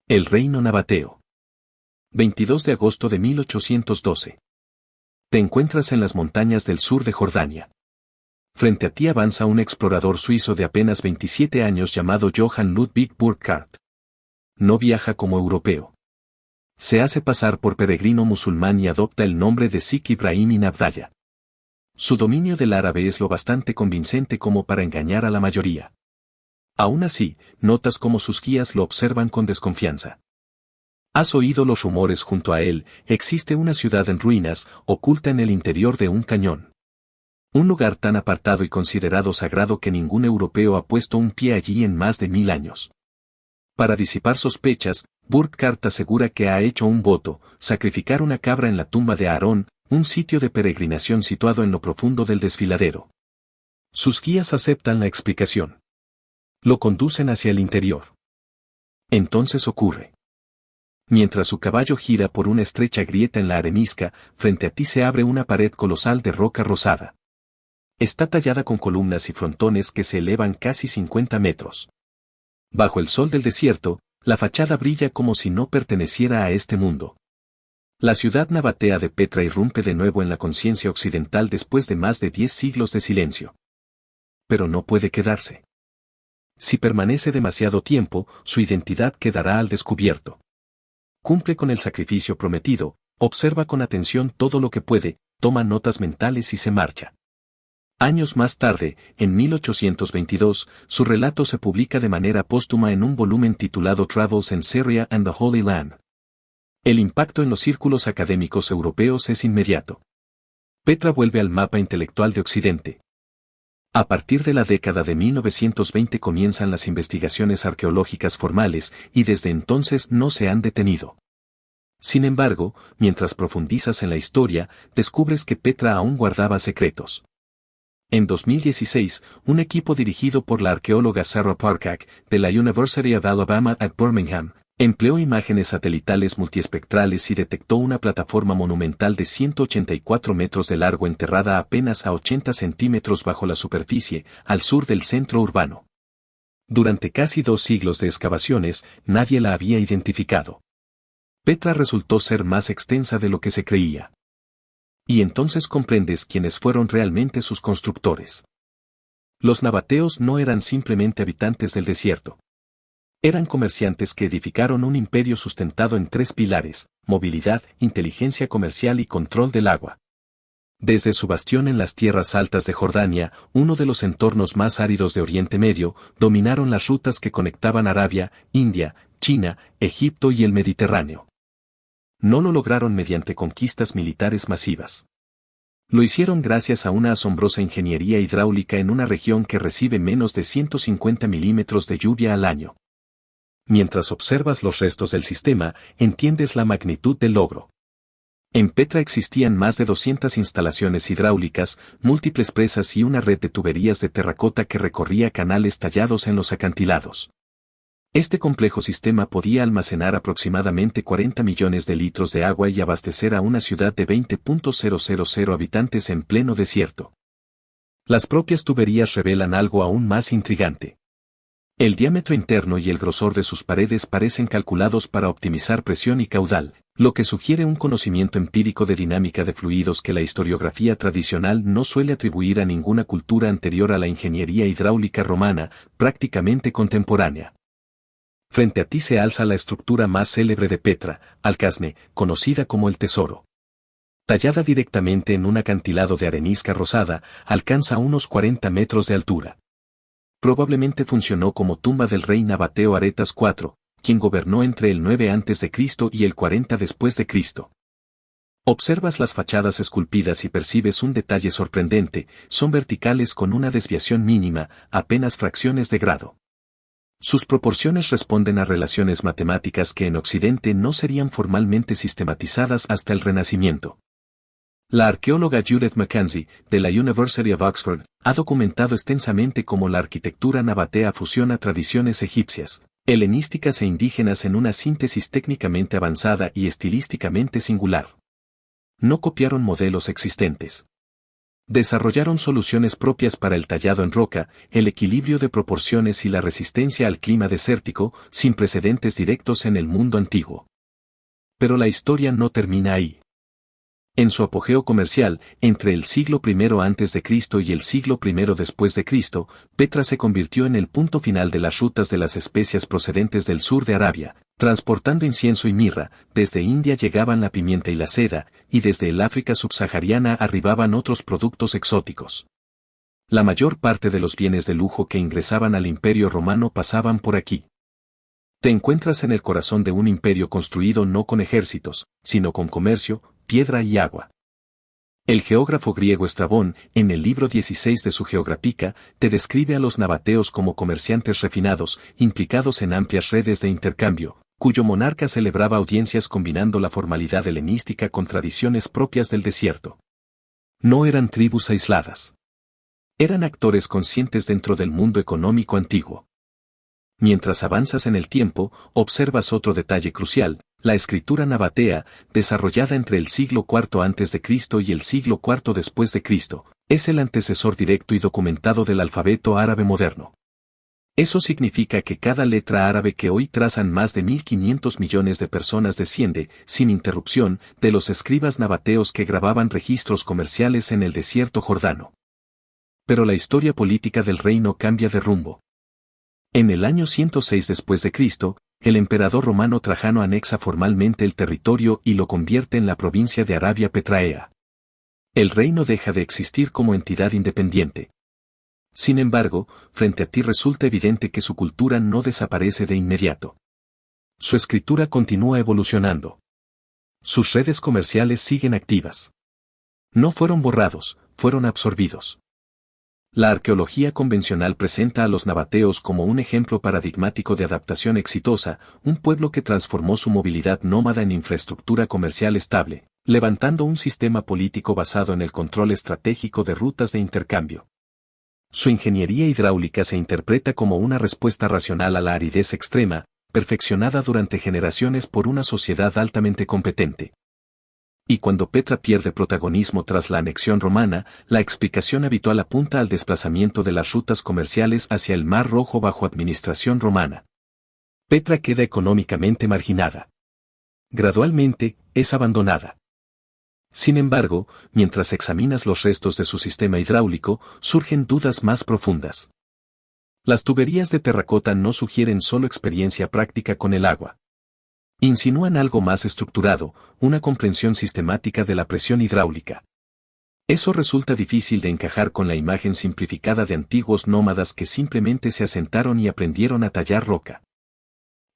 El reino nabateo. 22 de agosto de 1812. Te encuentras en las montañas del sur de Jordania. Frente a ti avanza un explorador suizo de apenas 27 años llamado Johann Ludwig Burckhardt. No viaja como europeo. Se hace pasar por peregrino musulmán y adopta el nombre de Sikh Ibrahim Ibn Abdallah. Su dominio del árabe es lo bastante convincente como para engañar a la mayoría. Aún así, notas cómo sus guías lo observan con desconfianza. Has oído los rumores junto a él, existe una ciudad en ruinas, oculta en el interior de un cañón. Un lugar tan apartado y considerado sagrado que ningún europeo ha puesto un pie allí en más de 1000 años. Para disipar sospechas, Burckhardt asegura que ha hecho un voto, sacrificar una cabra en la tumba de Aarón, un sitio de peregrinación situado en lo profundo del desfiladero. Sus guías aceptan la explicación. Lo conducen hacia el interior. Entonces ocurre. Mientras su caballo gira por una estrecha grieta en la arenisca, frente a ti se abre una pared colosal de roca rosada. Está tallada con columnas y frontones que se elevan casi 50 metros. Bajo el sol del desierto, la fachada brilla como si no perteneciera a este mundo. La ciudad nabatea de Petra irrumpe de nuevo en la conciencia occidental después de más de 10 siglos de silencio. Pero no puede quedarse. Si permanece demasiado tiempo, su identidad quedará al descubierto. Cumple con el sacrificio prometido, observa con atención todo lo que puede, toma notas mentales y se marcha. Años más tarde, en 1822, su relato se publica de manera póstuma en un volumen titulado Travels in Syria and the Holy Land. El impacto en los círculos académicos europeos es inmediato. Petra vuelve al mapa intelectual de Occidente. A partir de la década de 1920 comienzan las investigaciones arqueológicas formales y desde entonces no se han detenido. Sin embargo, mientras profundizas en la historia, descubres que Petra aún guardaba secretos. En 2016, un equipo dirigido por la arqueóloga Sarah Parcak, de la University of Alabama at Birmingham, empleó imágenes satelitales multiespectrales y detectó una plataforma monumental de 184 metros de largo enterrada apenas a 80 centímetros bajo la superficie, al sur del centro urbano. Durante casi 2 siglos de excavaciones, nadie la había identificado. Petra resultó ser más extensa de lo que se creía. Y entonces comprendes quiénes fueron realmente sus constructores. Los nabateos no eran simplemente habitantes del desierto. Eran comerciantes que edificaron un imperio sustentado en 3 pilares: movilidad, inteligencia comercial y control del agua. Desde su bastión en las tierras altas de Jordania, uno de los entornos más áridos de Oriente Medio, dominaron las rutas que conectaban Arabia, India, China, Egipto y el Mediterráneo. No lo lograron mediante conquistas militares masivas. Lo hicieron gracias a una asombrosa ingeniería hidráulica en una región que recibe menos de 150 milímetros de lluvia al año. Mientras observas los restos del sistema, entiendes la magnitud del logro. En Petra existían más de 200 instalaciones hidráulicas, múltiples presas y una red de tuberías de terracota que recorría canales tallados en los acantilados. Este complejo sistema podía almacenar aproximadamente 40 millones de litros de agua y abastecer a una ciudad de 20.000 habitantes en pleno desierto. Las propias tuberías revelan algo aún más intrigante. El diámetro interno y el grosor de sus paredes parecen calculados para optimizar presión y caudal, lo que sugiere un conocimiento empírico de dinámica de fluidos que la historiografía tradicional no suele atribuir a ninguna cultura anterior a la ingeniería hidráulica romana, prácticamente contemporánea. Frente a ti se alza la estructura más célebre de Petra, Alcasne, conocida como el Tesoro. Tallada directamente en un acantilado de arenisca rosada, alcanza unos 40 metros de altura. Probablemente funcionó como tumba del rey nabateo Aretas IV, quien gobernó entre el 9 a.C. y el 40 después de Cristo. Observas las fachadas esculpidas y percibes un detalle sorprendente: son verticales con una desviación mínima, apenas fracciones de grado. Sus proporciones responden a relaciones matemáticas que en Occidente no serían formalmente sistematizadas hasta el Renacimiento. La arqueóloga Judith Mackenzie, de la University of Oxford, ha documentado extensamente cómo la arquitectura nabatea fusiona tradiciones egipcias, helenísticas e indígenas en una síntesis técnicamente avanzada y estilísticamente singular. No copiaron modelos existentes. Desarrollaron soluciones propias para el tallado en roca, el equilibrio de proporciones y la resistencia al clima desértico, sin precedentes directos en el mundo antiguo. Pero la historia no termina ahí. En su apogeo comercial, entre el siglo I a.C. y el siglo I después de Cristo, Petra se convirtió en el punto final de las rutas de las especias procedentes del sur de Arabia, transportando incienso y mirra. Desde India llegaban la pimienta y la seda, y desde el África subsahariana arribaban otros productos exóticos. La mayor parte de los bienes de lujo que ingresaban al Imperio Romano pasaban por aquí. Te encuentras en el corazón de un imperio construido no con ejércitos, sino con comercio, piedra y agua. El geógrafo griego Estrabón, en el libro 16 de su Geográfica, te describe a los nabateos como comerciantes refinados, implicados en amplias redes de intercambio, cuyo monarca celebraba audiencias combinando la formalidad helenística con tradiciones propias del desierto. No eran tribus aisladas. Eran actores conscientes dentro del mundo económico antiguo. Mientras avanzas en el tiempo, observas otro detalle crucial: la escritura nabatea, desarrollada entre el siglo IV a.C. y el siglo IV después de Cristo, es el antecesor directo y documentado del alfabeto árabe moderno. Eso significa que cada letra árabe que hoy trazan más de 1.500 millones de personas desciende, sin interrupción, de los escribas nabateos que grababan registros comerciales en el desierto jordano. Pero la historia política del reino cambia de rumbo. En el año 106 después de Cristo, el emperador romano Trajano anexa formalmente el territorio y lo convierte en la provincia de Arabia Petraea. El reino deja de existir como entidad independiente. Sin embargo, frente a ti resulta evidente que su cultura no desaparece de inmediato. Su escritura continúa evolucionando. Sus redes comerciales siguen activas. No fueron borrados, fueron absorbidos. La arqueología convencional presenta a los nabateos como un ejemplo paradigmático de adaptación exitosa, un pueblo que transformó su movilidad nómada en infraestructura comercial estable, levantando un sistema político basado en el control estratégico de rutas de intercambio. Su ingeniería hidráulica se interpreta como una respuesta racional a la aridez extrema, perfeccionada durante generaciones por una sociedad altamente competente. Y cuando Petra pierde protagonismo tras la anexión romana, la explicación habitual apunta al desplazamiento de las rutas comerciales hacia el Mar Rojo bajo administración romana. Petra queda económicamente marginada. Gradualmente, es abandonada. Sin embargo, mientras examinas los restos de su sistema hidráulico, surgen dudas más profundas. Las tuberías de terracota no sugieren solo experiencia práctica con el agua. Insinúan algo más estructurado, una comprensión sistemática de la presión hidráulica. Eso resulta difícil de encajar con la imagen simplificada de antiguos nómadas que simplemente se asentaron y aprendieron a tallar roca.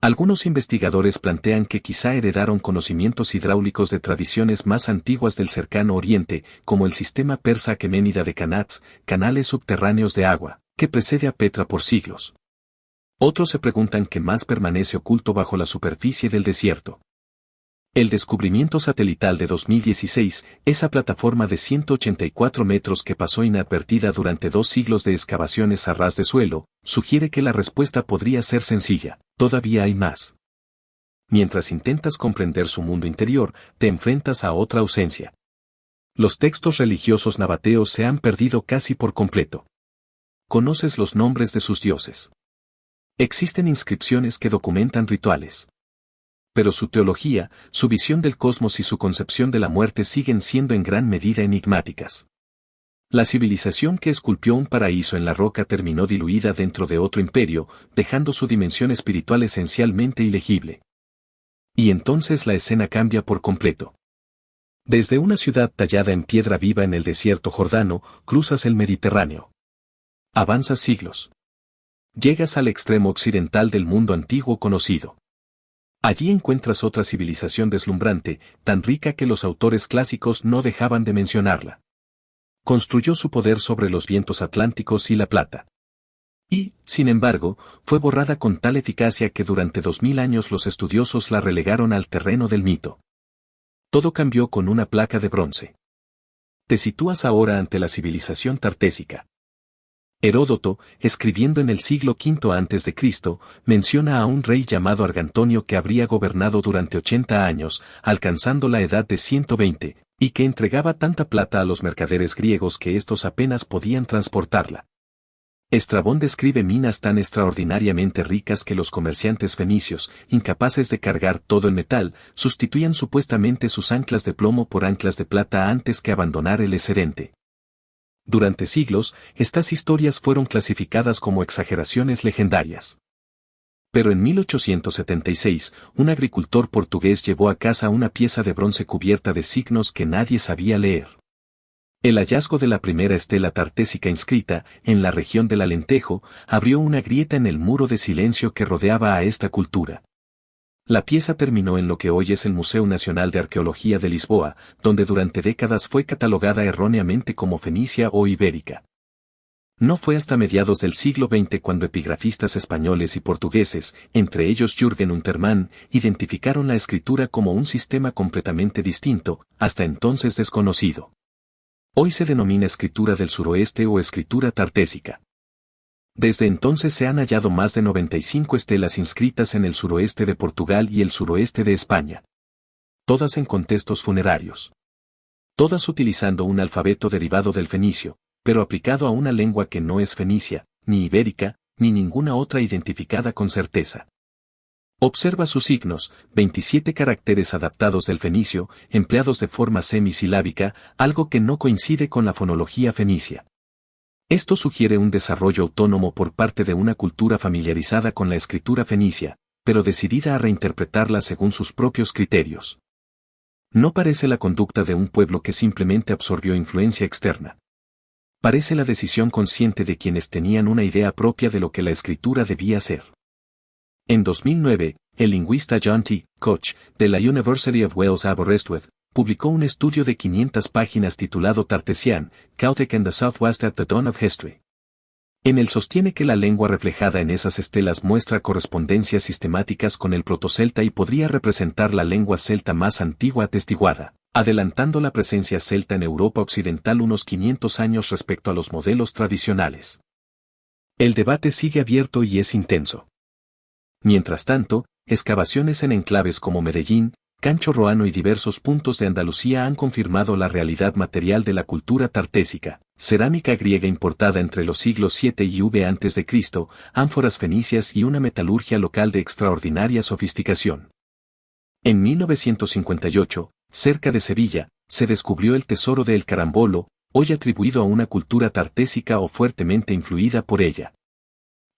Algunos investigadores plantean que quizá heredaron conocimientos hidráulicos de tradiciones más antiguas del cercano Oriente, como el sistema persa aqueménida de Kanats, canales subterráneos de agua, que precede a Petra por siglos. Otros se preguntan qué más permanece oculto bajo la superficie del desierto. El descubrimiento satelital de 2016, esa plataforma de 184 metros que pasó inadvertida durante 2 siglos de excavaciones a ras de suelo, sugiere que la respuesta podría ser sencilla: todavía hay más. Mientras intentas comprender su mundo interior, te enfrentas a otra ausencia. Los textos religiosos nabateos se han perdido casi por completo. Conoces los nombres de sus dioses. Existen inscripciones que documentan rituales. Pero su teología, su visión del cosmos y su concepción de la muerte siguen siendo en gran medida enigmáticas. La civilización que esculpió un paraíso en la roca terminó diluida dentro de otro imperio, dejando su dimensión espiritual esencialmente ilegible. Y entonces la escena cambia por completo. Desde una ciudad tallada en piedra viva en el desierto jordano, cruzas el Mediterráneo. Avanzas siglos. Llegas al extremo occidental del mundo antiguo conocido. Allí encuentras otra civilización deslumbrante, tan rica que los autores clásicos no dejaban de mencionarla. Construyó su poder sobre los vientos atlánticos y la plata. Y, sin embargo, fue borrada con tal eficacia que durante 2000 años los estudiosos la relegaron al terreno del mito. Todo cambió con una placa de bronce. Te sitúas ahora ante la civilización tartésica. Heródoto, escribiendo en el siglo V a.C., menciona a un rey llamado Argantonio que habría gobernado durante 80 años, alcanzando la edad de 120, y que entregaba tanta plata a los mercaderes griegos que éstos apenas podían transportarla. Estrabón describe minas tan extraordinariamente ricas que los comerciantes fenicios, incapaces de cargar todo el metal, sustituían supuestamente sus anclas de plomo por anclas de plata antes que abandonar el excedente. Durante siglos, estas historias fueron clasificadas como exageraciones legendarias. Pero en 1876, un agricultor portugués llevó a casa una pieza de bronce cubierta de signos que nadie sabía leer. El hallazgo de la primera estela tartésica inscrita, en la región del Alentejo, abrió una grieta en el muro de silencio que rodeaba a esta cultura. La pieza terminó en lo que hoy es el Museo Nacional de Arqueología de Lisboa, donde durante décadas fue catalogada erróneamente como fenicia o ibérica. No fue hasta mediados del siglo XX cuando epigrafistas españoles y portugueses, entre ellos Jürgen Untermann, identificaron la escritura como un sistema completamente distinto, hasta entonces desconocido. Hoy se denomina escritura del suroeste o escritura tartésica. Desde entonces se han hallado más de 95 estelas inscritas en el suroeste de Portugal y el suroeste de España. Todas en contextos funerarios. Todas utilizando un alfabeto derivado del fenicio, pero aplicado a una lengua que no es fenicia, ni ibérica, ni ninguna otra identificada con certeza. Observa sus signos, 27 caracteres adaptados del fenicio, empleados de forma semisilábica, algo que no coincide con la fonología fenicia. Esto sugiere un desarrollo autónomo por parte de una cultura familiarizada con la escritura fenicia, pero decidida a reinterpretarla según sus propios criterios. No parece la conducta de un pueblo que simplemente absorbió influencia externa. Parece la decisión consciente de quienes tenían una idea propia de lo que la escritura debía ser. En 2009, el lingüista John T. Koch, de la University of Wales Aberystwyth, publicó un estudio de 500 páginas titulado Tartessian, Celtic and the Southwest at the Dawn of History. En él sostiene que la lengua reflejada en esas estelas muestra correspondencias sistemáticas con el protocelta y podría representar la lengua celta más antigua atestiguada, adelantando la presencia celta en Europa occidental unos 500 años respecto a los modelos tradicionales. El debate sigue abierto y es intenso. Mientras tanto, excavaciones en enclaves como Medellín, Cancho Roano y diversos puntos de Andalucía han confirmado la realidad material de la cultura tartésica, cerámica griega importada entre los siglos 7 y V a.C., ánforas fenicias y una metalurgia local de extraordinaria sofisticación. En 1958, cerca de Sevilla, se descubrió el tesoro de El Carambolo, hoy atribuido a una cultura tartésica o fuertemente influida por ella.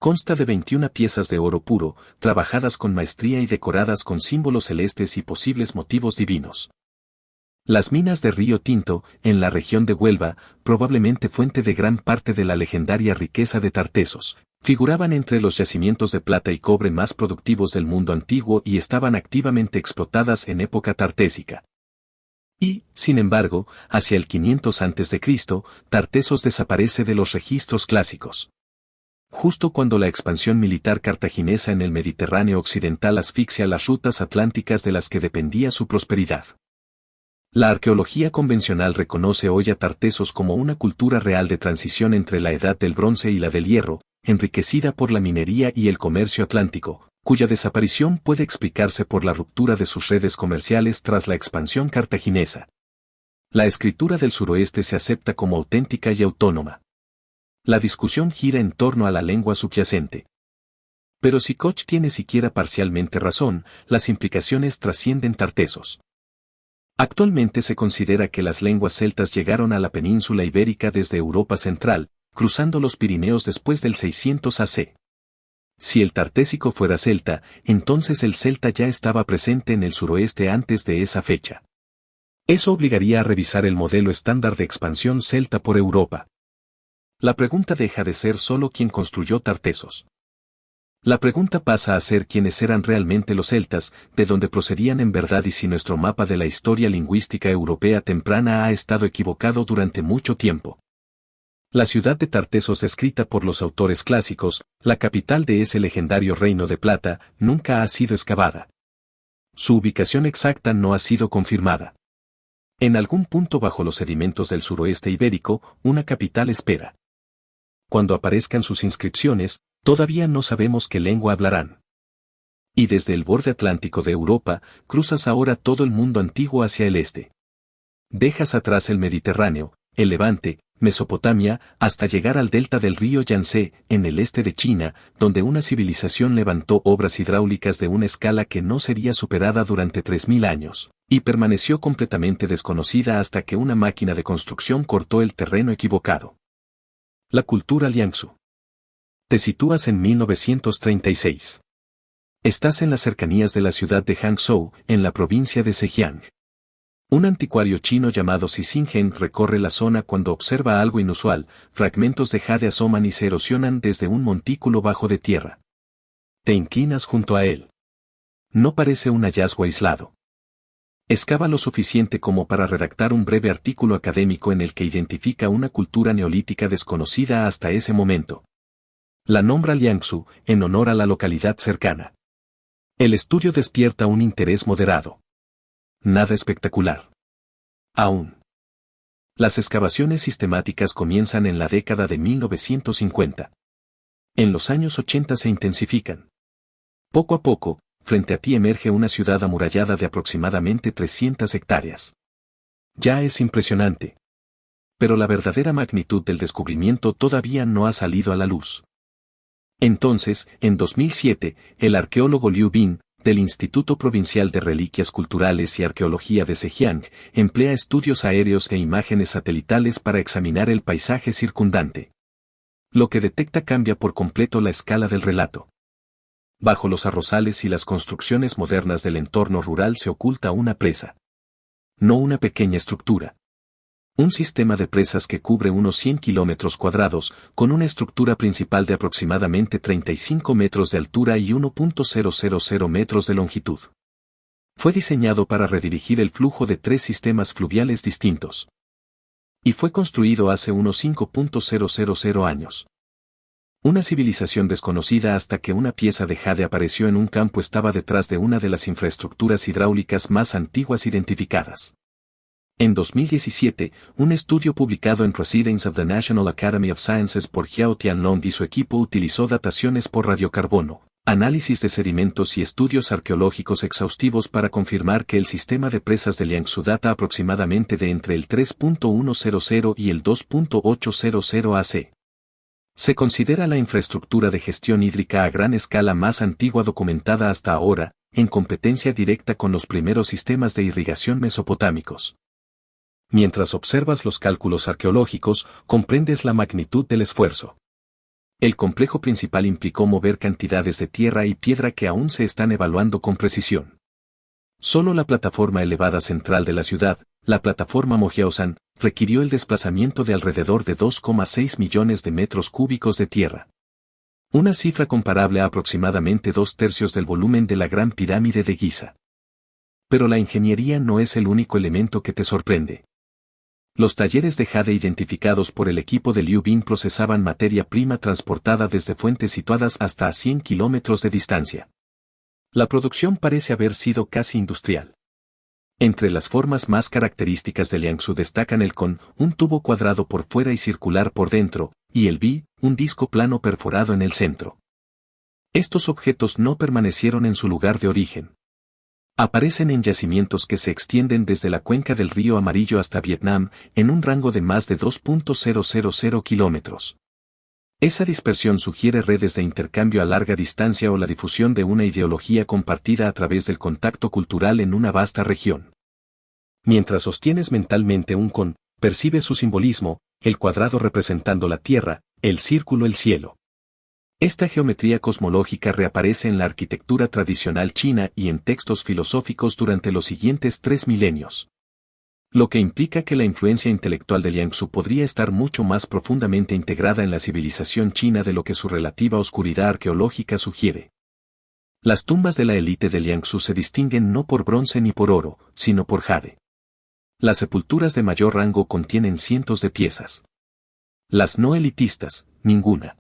Consta de 21 piezas de oro puro, trabajadas con maestría y decoradas con símbolos celestes y posibles motivos divinos. Las minas de Río Tinto, en la región de Huelva, probablemente fuente de gran parte de la legendaria riqueza de Tartesos, figuraban entre los yacimientos de plata y cobre más productivos del mundo antiguo y estaban activamente explotadas en época tartésica. Y, sin embargo, hacia el 500 a.C., Tartesos desaparece de los registros clásicos. Justo cuando la expansión militar cartaginesa en el Mediterráneo occidental asfixia las rutas atlánticas de las que dependía su prosperidad. La arqueología convencional reconoce hoy a Tartesos como una cultura real de transición entre la edad del bronce y la del hierro, enriquecida por la minería y el comercio atlántico, cuya desaparición puede explicarse por la ruptura de sus redes comerciales tras la expansión cartaginesa. La escritura del suroeste se acepta como auténtica y autónoma. La discusión gira en torno a la lengua subyacente. Pero si Koch tiene siquiera parcialmente razón, las implicaciones trascienden Tartesos. Actualmente se considera que las lenguas celtas llegaron a la península ibérica desde Europa central, cruzando los Pirineos después del 600 AC. Si el tartésico fuera celta, entonces el celta ya estaba presente en el suroeste antes de esa fecha. Eso obligaría a revisar el modelo estándar de expansión celta por Europa. La pregunta deja de ser solo quién construyó Tartesos. La pregunta pasa a ser quiénes eran realmente los celtas, de dónde procedían en verdad y si nuestro mapa de la historia lingüística europea temprana ha estado equivocado durante mucho tiempo. La ciudad de Tartesos descrita por los autores clásicos, la capital de ese legendario reino de plata, nunca ha sido excavada. Su ubicación exacta no ha sido confirmada. En algún punto bajo los sedimentos del suroeste ibérico, una capital espera. Cuando aparezcan sus inscripciones, todavía no sabemos qué lengua hablarán. Y desde el borde atlántico de Europa, cruzas ahora todo el mundo antiguo hacia el este. Dejas atrás el Mediterráneo, el Levante, Mesopotamia, hasta llegar al delta del río Yangtze, en el este de China, donde una civilización levantó obras hidráulicas de una escala que no sería superada durante 3000 años, y permaneció completamente desconocida hasta que una máquina de construcción cortó el terreno equivocado. La cultura Liangzhu. Te sitúas en 1936. Estás en las cercanías de la ciudad de Hangzhou, en la provincia de Zhejiang. Un anticuario chino llamado Xixinheng recorre la zona cuando observa algo inusual: fragmentos de jade asoman y se erosionan desde un montículo bajo de tierra. Te inclinas junto a él. No parece un hallazgo aislado. Excava lo suficiente como para redactar un breve artículo académico en el que identifica una cultura neolítica desconocida hasta ese momento. La nombra Liangzhu, en honor a la localidad cercana. El estudio despierta un interés moderado. Nada espectacular. Aún. Las excavaciones sistemáticas comienzan en la década de 1950. En los años 80 se intensifican. Poco a poco, frente a ti emerge una ciudad amurallada de aproximadamente 300 hectáreas. Ya es impresionante. Pero la verdadera magnitud del descubrimiento todavía no ha salido a la luz. Entonces, en 2007, el arqueólogo Liu Bin, del Instituto Provincial de Reliquias Culturales y Arqueología de Zhejiang, emplea estudios aéreos e imágenes satelitales para examinar el paisaje circundante. Lo que detecta cambia por completo la escala del relato. Bajo los arrozales y las construcciones modernas del entorno rural se oculta una presa. No una pequeña estructura. Un sistema de presas que cubre unos 100 kilómetros cuadrados, con una estructura principal de aproximadamente 35 metros de altura y 1.000 metros de longitud. Fue diseñado para redirigir el flujo de 3 sistemas fluviales distintos. Y fue construido hace unos 5.000 años. Una civilización desconocida hasta que una pieza de jade apareció en un campo estaba detrás de una de las infraestructuras hidráulicas más antiguas identificadas. En 2017, un estudio publicado en Proceedings of the National Academy of Sciences por Jiao Tianlong y su equipo utilizó dataciones por radiocarbono, análisis de sedimentos y estudios arqueológicos exhaustivos para confirmar que el sistema de presas de Liangzhu data aproximadamente de entre el 3.100 y el 2.800 AC. Se considera la infraestructura de gestión hídrica a gran escala más antigua documentada hasta ahora, en competencia directa con los primeros sistemas de irrigación mesopotámicos. Mientras observas los cálculos arqueológicos, comprendes la magnitud del esfuerzo. El complejo principal implicó mover cantidades de tierra y piedra que aún se están evaluando con precisión. Solo la plataforma elevada central de la ciudad, la plataforma Mojiaosan, requirió el desplazamiento de alrededor de 2,6 millones de metros cúbicos de tierra. Una cifra comparable a aproximadamente 2/3 del volumen de la Gran Pirámide de Giza. Pero la ingeniería no es el único elemento que te sorprende. Los talleres de jade identificados por el equipo de Liu Bin procesaban materia prima transportada desde fuentes situadas hasta a 100 kilómetros de distancia. La producción parece haber sido casi industrial. Entre las formas más características de Liangzhu destacan el con, un tubo cuadrado por fuera y circular por dentro, y el bi, un disco plano perforado en el centro. Estos objetos no permanecieron en su lugar de origen. Aparecen en yacimientos que se extienden desde la cuenca del río Amarillo hasta Vietnam, en un rango de más de 2.000 kilómetros. Esa dispersión sugiere redes de intercambio a larga distancia o la difusión de una ideología compartida a través del contacto cultural en una vasta región. Mientras sostienes mentalmente un con, percibes su simbolismo, el cuadrado representando la tierra, el círculo el cielo. Esta geometría cosmológica reaparece en la arquitectura tradicional china y en textos filosóficos durante los siguientes 3 milenios. Lo que implica que la influencia intelectual de Liangzhu podría estar mucho más profundamente integrada en la civilización china de lo que su relativa oscuridad arqueológica sugiere. Las tumbas de la élite de Liangzhu se distinguen no por bronce ni por oro, sino por jade. Las sepulturas de mayor rango contienen cientos de piezas. Las no elitistas, ninguna.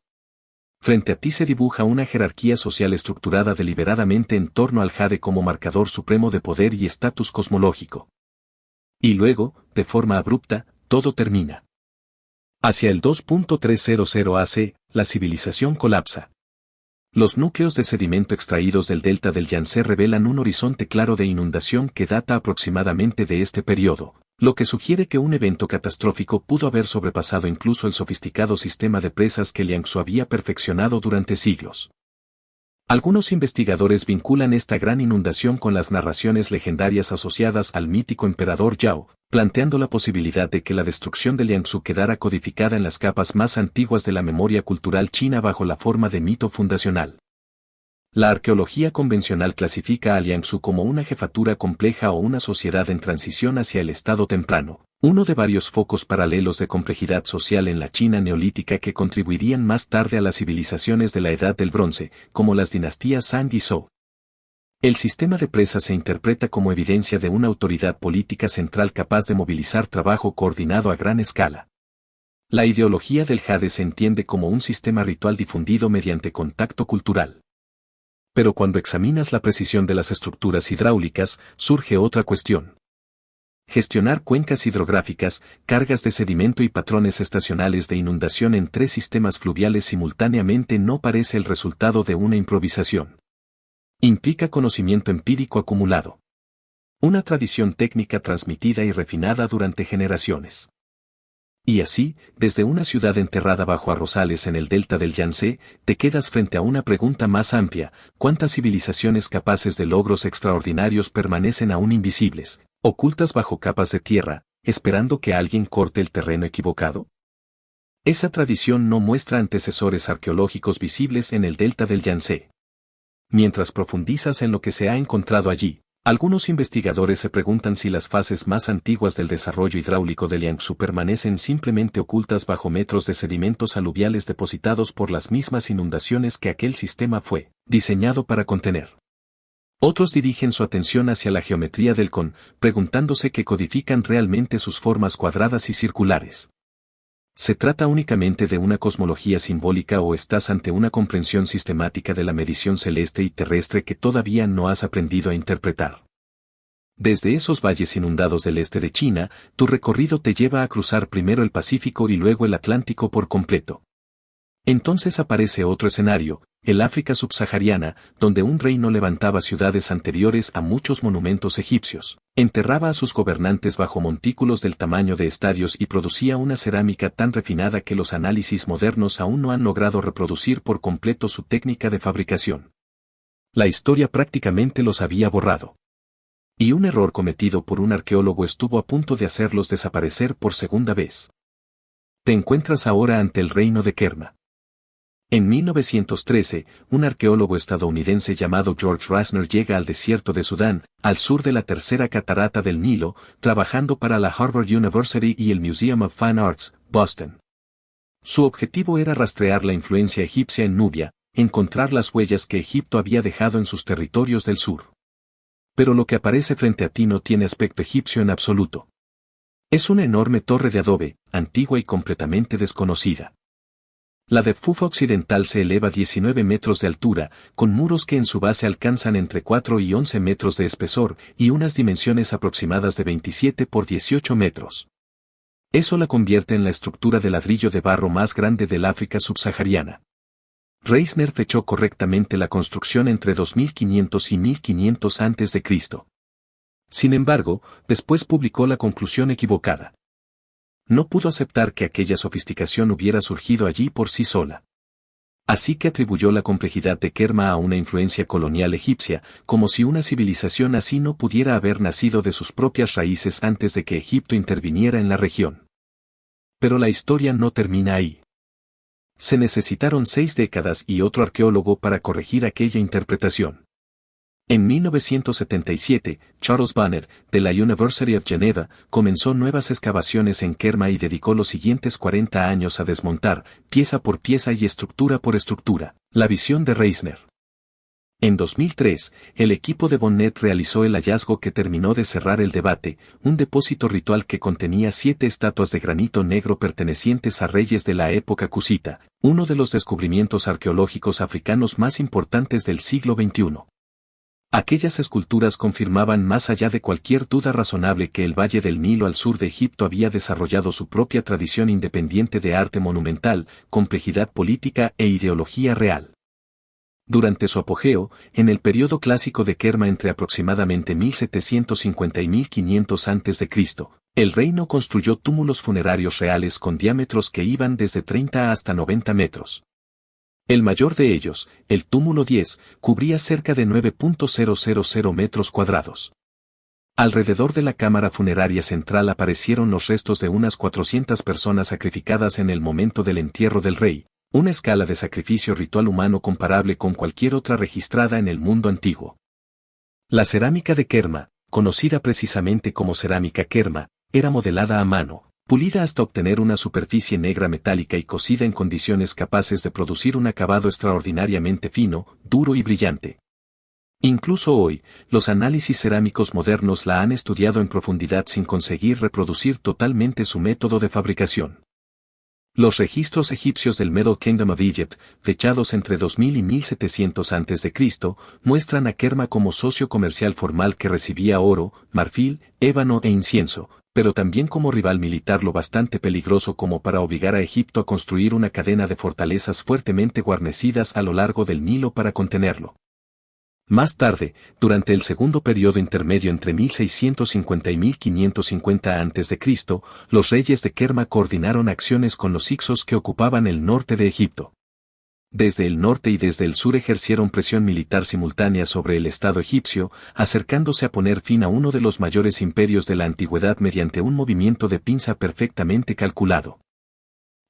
Frente a ti se dibuja una jerarquía social estructurada deliberadamente en torno al jade como marcador supremo de poder y estatus cosmológico. Y luego, de forma abrupta, todo termina. Hacia el 2.300 AC, la civilización colapsa. Los núcleos de sedimento extraídos del delta del Yangtze revelan un horizonte claro de inundación que data aproximadamente de este periodo, Lo que sugiere que un evento catastrófico pudo haber sobrepasado incluso el sofisticado sistema de presas que Liangzhu había perfeccionado durante siglos. Algunos investigadores vinculan esta gran inundación con las narraciones legendarias asociadas al mítico emperador Yao, planteando la posibilidad de que la destrucción de Liangzhu quedara codificada en las capas más antiguas de la memoria cultural china bajo la forma de mito fundacional. La arqueología convencional clasifica a Liangzhu como una jefatura compleja o una sociedad en transición hacia el estado temprano, uno de varios focos paralelos de complejidad social en la China neolítica que contribuirían más tarde a las civilizaciones de la Edad del Bronce, como las dinastías Shang y Zhou. El sistema de presas se interpreta como evidencia de una autoridad política central capaz de movilizar trabajo coordinado a gran escala. La ideología del jade se entiende como un sistema ritual difundido mediante contacto cultural. Pero cuando examinas la precisión de las estructuras hidráulicas, surge otra cuestión. Gestionar cuencas hidrográficas, cargas de sedimento y patrones estacionales de inundación en 3 sistemas fluviales simultáneamente no parece el resultado de una improvisación. Implica conocimiento empírico acumulado. Una tradición técnica transmitida y refinada durante generaciones. Y así, desde una ciudad enterrada bajo arrozales en el delta del Yangtze, te quedas frente a una pregunta más amplia: ¿cuántas civilizaciones capaces de logros extraordinarios permanecen aún invisibles, ocultas bajo capas de tierra, esperando que alguien corte el terreno equivocado? Esa tradición no muestra antecesores arqueológicos visibles en el delta del Yangtze. Mientras profundizas en lo que se ha encontrado allí, algunos investigadores se preguntan si las fases más antiguas del desarrollo hidráulico de Liangzhu permanecen simplemente ocultas bajo metros de sedimentos aluviales depositados por las mismas inundaciones que aquel sistema fue diseñado para contener. Otros dirigen su atención hacia la geometría del con, preguntándose qué codifican realmente sus formas cuadradas y circulares. ¿Se trata únicamente de una cosmología simbólica o estás ante una comprensión sistemática de la medición celeste y terrestre que todavía no has aprendido a interpretar? Desde esos valles inundados del este de China, tu recorrido te lleva a cruzar primero el Pacífico y luego el Atlántico por completo. Entonces aparece otro escenario, el África subsahariana, donde un reino levantaba ciudades anteriores a muchos monumentos egipcios, enterraba a sus gobernantes bajo montículos del tamaño de estadios y producía una cerámica tan refinada que los análisis modernos aún no han logrado reproducir por completo su técnica de fabricación. La historia prácticamente los había borrado. Y un error cometido por un arqueólogo estuvo a punto de hacerlos desaparecer por segunda vez. Te encuentras ahora ante el reino de Kerma. En 1913, un arqueólogo estadounidense llamado George Rasner llega al desierto de Sudán, al sur de la tercera catarata del Nilo, trabajando para la Harvard University y el Museum of Fine Arts, Boston. Su objetivo era rastrear la influencia egipcia en Nubia, encontrar las huellas que Egipto había dejado en sus territorios del sur. Pero lo que aparece frente a ti no tiene aspecto egipcio en absoluto. Es una enorme torre de adobe, antigua y completamente desconocida. La de Fufa Occidental se eleva a 19 metros de altura, con muros que en su base alcanzan entre 4 y 11 metros de espesor y unas dimensiones aproximadas de 27 por 18 metros. Eso la convierte en la estructura de ladrillo de barro más grande del África subsahariana. Reisner fechó correctamente la construcción entre 2500 y 1500 a.C. Sin embargo, después publicó la conclusión equivocada. No pudo aceptar que aquella sofisticación hubiera surgido allí por sí sola. Así que atribuyó la complejidad de Kerma a una influencia colonial egipcia, como si una civilización así no pudiera haber nacido de sus propias raíces antes de que Egipto interviniera en la región. Pero la historia no termina ahí. Se necesitaron 6 décadas y otro arqueólogo para corregir aquella interpretación. En 1977, Charles Banner, de la University of Geneva, comenzó nuevas excavaciones en Kerma y dedicó los siguientes 40 años a desmontar, pieza por pieza y estructura por estructura, la visión de Reisner. En 2003, el equipo de Bonnet realizó el hallazgo que terminó de cerrar el debate, un depósito ritual que contenía 7 estatuas de granito negro pertenecientes a reyes de la época cusita, uno de los descubrimientos arqueológicos africanos más importantes del siglo XXI. Aquellas esculturas confirmaban más allá de cualquier duda razonable que el Valle del Nilo al sur de Egipto había desarrollado su propia tradición independiente de arte monumental, complejidad política e ideología real. Durante su apogeo, en el período clásico de Kerma entre aproximadamente 1750 y 1500 a.C., El reino construyó túmulos funerarios reales con diámetros que iban desde 30 hasta 90 metros. El mayor de ellos, el túmulo 10, cubría cerca de 9.000 metros cuadrados. Alrededor de la cámara funeraria central aparecieron los restos de unas 400 personas sacrificadas en el momento del entierro del rey, una escala de sacrificio ritual humano comparable con cualquier otra registrada en el mundo antiguo. La cerámica de Kerma, conocida precisamente como cerámica Kerma, era modelada a mano, pulida hasta obtener una superficie negra metálica y cocida en condiciones capaces de producir un acabado extraordinariamente fino, duro y brillante. Incluso hoy, los análisis cerámicos modernos la han estudiado en profundidad sin conseguir reproducir totalmente su método de fabricación. Los registros egipcios del Middle Kingdom of Egypt, fechados entre 2000 y 1700 a.C., muestran a Kerma como socio comercial formal que recibía oro, marfil, ébano e incienso, pero también como rival militar lo bastante peligroso como para obligar a Egipto a construir una cadena de fortalezas fuertemente guarnecidas a lo largo del Nilo para contenerlo. Más tarde, durante el segundo periodo intermedio entre 1650 y 1550 a.C., los reyes de Kerma coordinaron acciones con los hicsos que ocupaban el norte de Egipto. Desde el norte y desde el sur ejercieron presión militar simultánea sobre el Estado egipcio, acercándose a poner fin a uno de los mayores imperios de la antigüedad mediante un movimiento de pinza perfectamente calculado.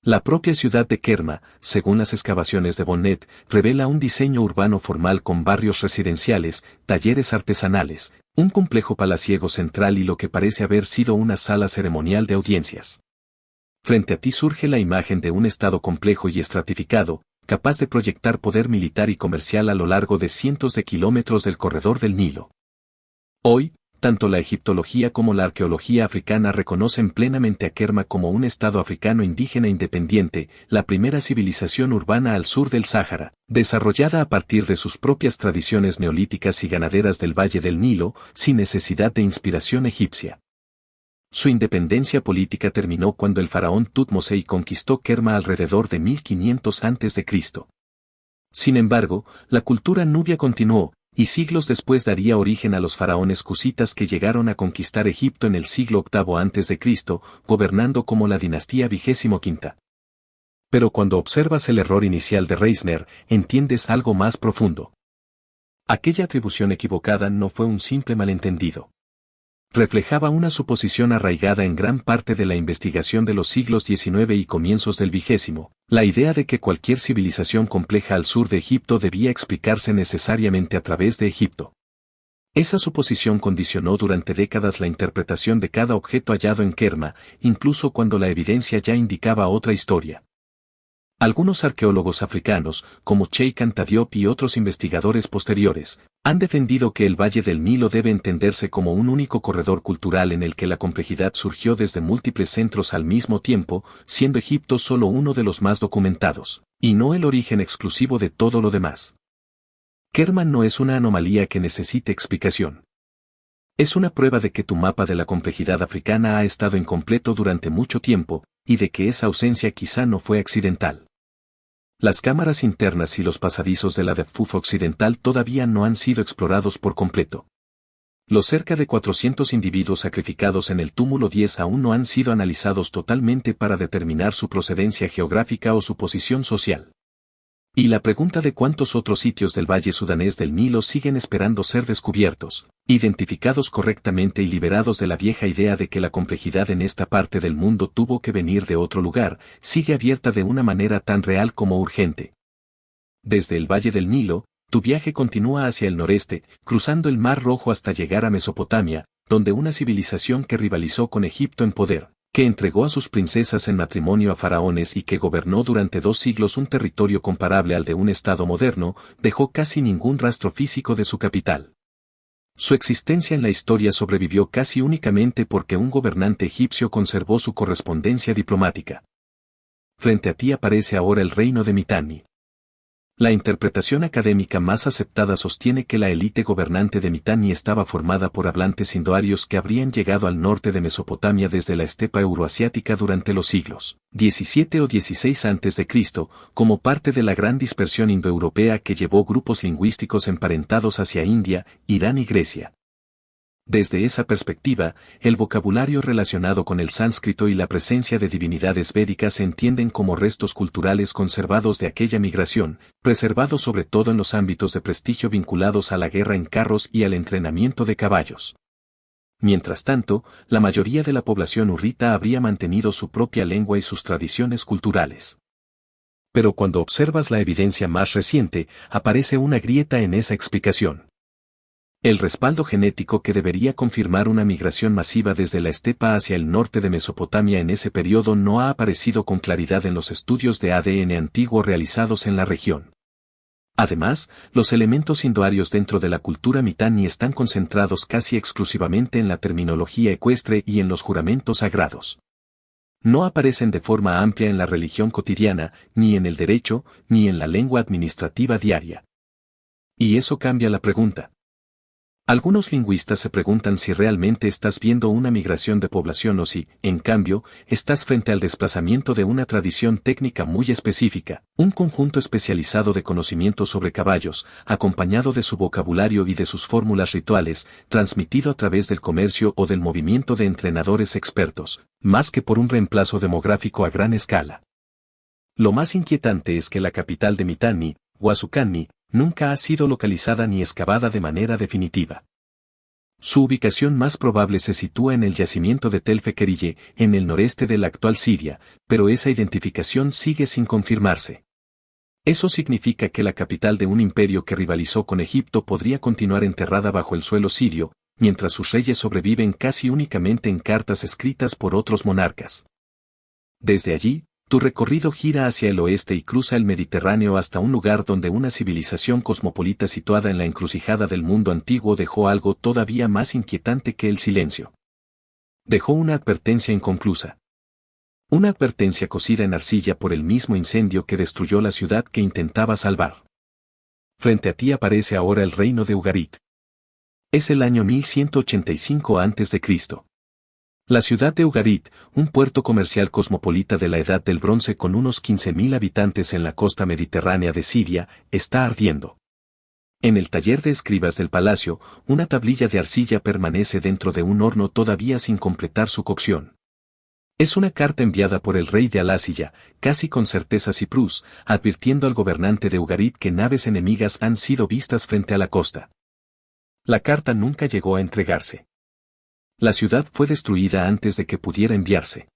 La propia ciudad de Kerma, según las excavaciones de Bonnet, revela un diseño urbano formal con barrios residenciales, talleres artesanales, un complejo palaciego central y lo que parece haber sido una sala ceremonial de audiencias. Frente a ti surge la imagen de un estado complejo y estratificado, capaz de proyectar poder militar y comercial a lo largo de cientos de kilómetros del corredor del Nilo. Hoy, tanto la egiptología como la arqueología africana reconocen plenamente a Kerma como un estado africano indígena independiente, la primera civilización urbana al sur del Sáhara, desarrollada a partir de sus propias tradiciones neolíticas y ganaderas del Valle del Nilo, sin necesidad de inspiración egipcia. Su independencia política terminó cuando el faraón Tutmosey conquistó Kerma alrededor de 1500 a.C. Sin embargo, la cultura nubia continuó, y siglos después daría origen a los faraones cusitas que llegaron a conquistar Egipto en el siglo VIII a.C., gobernando como la dinastía 25. Pero cuando observas el error inicial de Reisner, entiendes algo más profundo. Aquella atribución equivocada no fue un simple malentendido. Reflejaba una suposición arraigada en gran parte de la investigación de los siglos XIX y comienzos del XX, la idea de que cualquier civilización compleja al sur de Egipto debía explicarse necesariamente a través de Egipto. Esa suposición condicionó durante décadas la interpretación de cada objeto hallado en Kerma, incluso cuando la evidencia ya indicaba otra historia. Algunos arqueólogos africanos, como Cheikh Anta Diop y otros investigadores posteriores, han defendido que el Valle del Nilo debe entenderse como un único corredor cultural en el que la complejidad surgió desde múltiples centros al mismo tiempo, siendo Egipto solo uno de los más documentados, y no el origen exclusivo de todo lo demás. Kerma no es una anomalía que necesite explicación. Es una prueba de que tu mapa de la complejidad africana ha estado incompleto durante mucho tiempo, y de que esa ausencia quizá no fue accidental. Las cámaras internas y los pasadizos de la Defuf occidental todavía no han sido explorados por completo. Los cerca de 400 individuos sacrificados en el túmulo 10 aún no han sido analizados totalmente para determinar su procedencia geográfica o su posición social. Y la pregunta de cuántos otros sitios del valle sudanés del Nilo siguen esperando ser descubiertos, identificados correctamente y liberados de la vieja idea de que la complejidad en esta parte del mundo tuvo que venir de otro lugar, sigue abierta de una manera tan real como urgente. Desde el valle del Nilo, tu viaje continúa hacia el noreste, cruzando el Mar Rojo hasta llegar a Mesopotamia, donde una civilización que rivalizó con Egipto en poder, que entregó a sus princesas en matrimonio a faraones y que gobernó durante 2 siglos un territorio comparable al de un estado moderno, dejó casi ningún rastro físico de su capital. Su existencia en la historia sobrevivió casi únicamente porque un gobernante egipcio conservó su correspondencia diplomática. Frente a ti aparece ahora el reino de Mitanni. La interpretación académica más aceptada sostiene que la élite gobernante de Mitanni estaba formada por hablantes indoarios que habrían llegado al norte de Mesopotamia desde la estepa euroasiática durante los siglos XVII o XVI a.C., como parte de la gran dispersión indoeuropea que llevó grupos lingüísticos emparentados hacia India, Irán y Grecia. Desde esa perspectiva, el vocabulario relacionado con el sánscrito y la presencia de divinidades védicas se entienden como restos culturales conservados de aquella migración, preservados sobre todo en los ámbitos de prestigio vinculados a la guerra en carros y al entrenamiento de caballos. Mientras tanto, la mayoría de la población hurrita habría mantenido su propia lengua y sus tradiciones culturales. Pero cuando observas la evidencia más reciente, aparece una grieta en esa explicación. El respaldo genético que debería confirmar una migración masiva desde la estepa hacia el norte de Mesopotamia en ese periodo no ha aparecido con claridad en los estudios de ADN antiguo realizados en la región. Además, los elementos indoarios dentro de la cultura mitanni están concentrados casi exclusivamente en la terminología ecuestre y en los juramentos sagrados. No aparecen de forma amplia en la religión cotidiana, ni en el derecho, ni en la lengua administrativa diaria. Y eso cambia la pregunta. Algunos lingüistas se preguntan si realmente estás viendo una migración de población o si, en cambio, estás frente al desplazamiento de una tradición técnica muy específica, un conjunto especializado de conocimientos sobre caballos, acompañado de su vocabulario y de sus fórmulas rituales, transmitido a través del comercio o del movimiento de entrenadores expertos, más que por un reemplazo demográfico a gran escala. Lo más inquietante es que la capital de Mitanni, Huasukani, nunca ha sido localizada ni excavada de manera definitiva. Su ubicación más probable se sitúa en el yacimiento de Tel Fekerille, en el noreste de la actual Siria, pero esa identificación sigue sin confirmarse. Eso significa que la capital de un imperio que rivalizó con Egipto podría continuar enterrada bajo el suelo sirio, mientras sus reyes sobreviven casi únicamente en cartas escritas por otros monarcas. Desde allí, tu recorrido gira hacia el oeste y cruza el Mediterráneo hasta un lugar donde una civilización cosmopolita situada en la encrucijada del mundo antiguo dejó algo todavía más inquietante que el silencio. Dejó una advertencia inconclusa. Una advertencia cosida en arcilla por el mismo incendio que destruyó la ciudad que intentaba salvar. Frente a ti aparece ahora el reino de Ugarit. Es el año 1185 a.C. La ciudad de Ugarit, un puerto comercial cosmopolita de la Edad del Bronce con unos 15.000 habitantes en la costa mediterránea de Siria, está ardiendo. En el taller de escribas del palacio, una tablilla de arcilla permanece dentro de un horno todavía sin completar su cocción. Es una carta enviada por el rey de Alasilla, casi con certeza Ciprus, advirtiendo al gobernante de Ugarit que naves enemigas han sido vistas frente a la costa. La carta nunca llegó a entregarse. La ciudad fue destruida antes de que pudiera enviarse.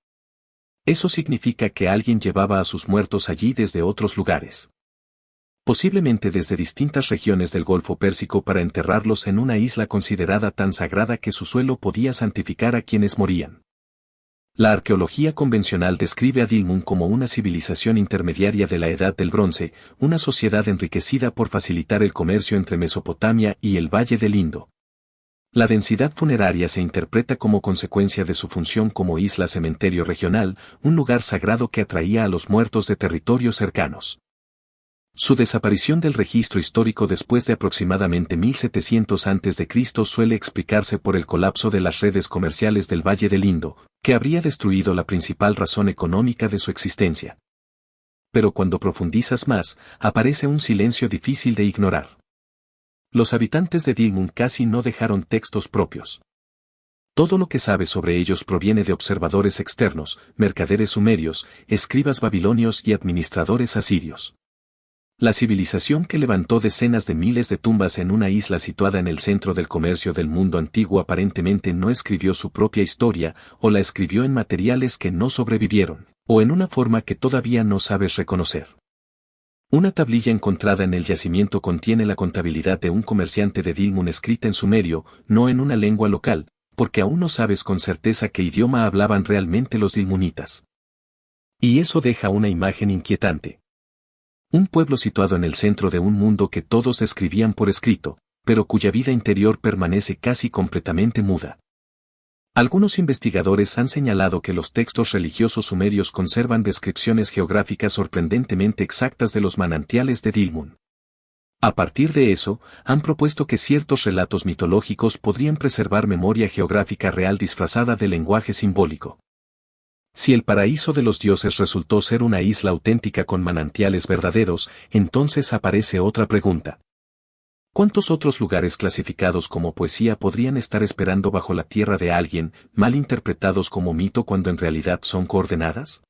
Eso significa que alguien llevaba a sus muertos allí desde otros lugares. Posiblemente desde distintas regiones del Golfo Pérsico para enterrarlos en una isla considerada tan sagrada que su suelo podía santificar a quienes morían. La arqueología convencional describe a Dilmun como una civilización intermediaria de la Edad del Bronce, una sociedad enriquecida por facilitar el comercio entre Mesopotamia y el Valle del Indo. La densidad funeraria se interpreta como consecuencia de su función como isla cementerio regional, un lugar sagrado que atraía a los muertos de territorios cercanos. Su desaparición del registro histórico después de aproximadamente 1700 a.C. suele explicarse por el colapso de las redes comerciales del Valle del Indo, que habría destruido la principal razón económica de su existencia. Pero cuando profundizas más, aparece un silencio difícil de ignorar. Los habitantes de Dilmun casi no dejaron textos propios. Todo lo que sabes sobre ellos proviene de observadores externos, mercaderes sumerios, escribas babilonios y administradores asirios. La civilización que levantó decenas de miles de tumbas en una isla situada en el centro del comercio del mundo antiguo aparentemente no escribió su propia historia, o la escribió en materiales que no sobrevivieron, o en una forma que todavía no sabes reconocer. Una tablilla encontrada en el yacimiento contiene la contabilidad de un comerciante de Dilmun escrita en sumerio, no en una lengua local, porque aún no sabes con certeza qué idioma hablaban realmente los dilmunitas. Y eso deja una imagen inquietante. Un pueblo situado en el centro de un mundo que todos describían por escrito, pero cuya vida interior permanece casi completamente muda. Algunos investigadores han señalado que los textos religiosos sumerios conservan descripciones geográficas sorprendentemente exactas de los manantiales de Dilmun. A partir de eso, han propuesto que ciertos relatos mitológicos podrían preservar memoria geográfica real disfrazada de lenguaje simbólico. Si el paraíso de los dioses resultó ser una isla auténtica con manantiales verdaderos, entonces aparece otra pregunta. ¿Cuántos otros lugares clasificados como poesía podrían estar esperando bajo la tierra de alguien, mal interpretados como mito cuando en realidad son coordenadas?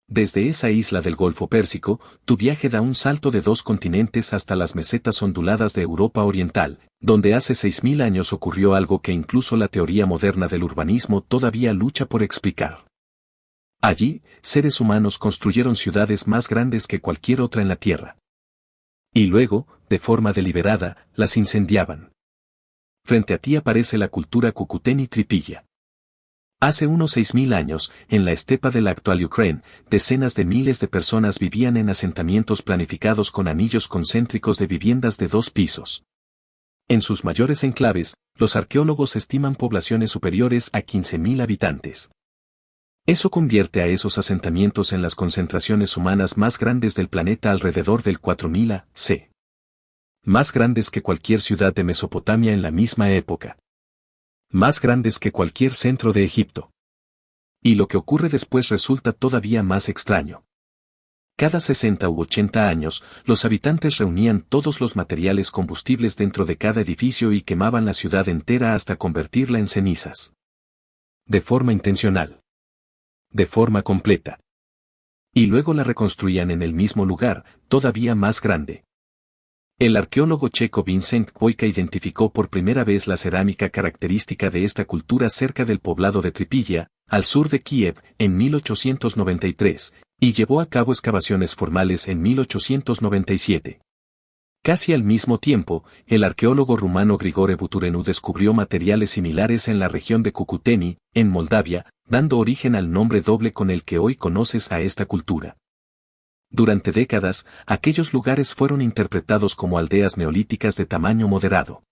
Desde esa isla del Golfo Pérsico, tu viaje da un salto de 2 continentes hasta las mesetas onduladas de Europa Oriental, donde hace 6000 años ocurrió algo que incluso la teoría moderna del urbanismo todavía lucha por explicar. Allí, seres humanos construyeron ciudades más grandes que cualquier otra en la Tierra. Y luego, de forma deliberada, las incendiaban. Frente a ti aparece la cultura Cucuteni-Tripilla. Hace unos 6000 años, en la estepa de la actual Ucrania, decenas de miles de personas vivían en asentamientos planificados con anillos concéntricos de viviendas de 2 pisos. En sus mayores enclaves, los arqueólogos estiman poblaciones superiores a 15.000 habitantes. Eso convierte a esos asentamientos en las concentraciones humanas más grandes del planeta alrededor del 4000 a.C. Más grandes que cualquier ciudad de Mesopotamia en la misma época. Más grandes que cualquier centro de Egipto. Y lo que ocurre después resulta todavía más extraño. Cada 60 u 80 años, los habitantes reunían todos los materiales combustibles dentro de cada edificio y quemaban la ciudad entera hasta convertirla en cenizas. De forma intencional. De forma completa. Y luego la reconstruían en el mismo lugar, todavía más grande. El arqueólogo checo Vincent Kwoika identificó por primera vez la cerámica característica de esta cultura cerca del poblado de Tripilla, al sur de Kiev, en 1893, y llevó a cabo excavaciones formales en 1897. Casi al mismo tiempo, el arqueólogo rumano Grigore Buturenu descubrió materiales similares en la región de Cucuteni, en Moldavia, dando origen al nombre doble con el que hoy conoces a esta cultura. Durante décadas, aquellos lugares fueron interpretados como aldeas neolíticas de tamaño moderado.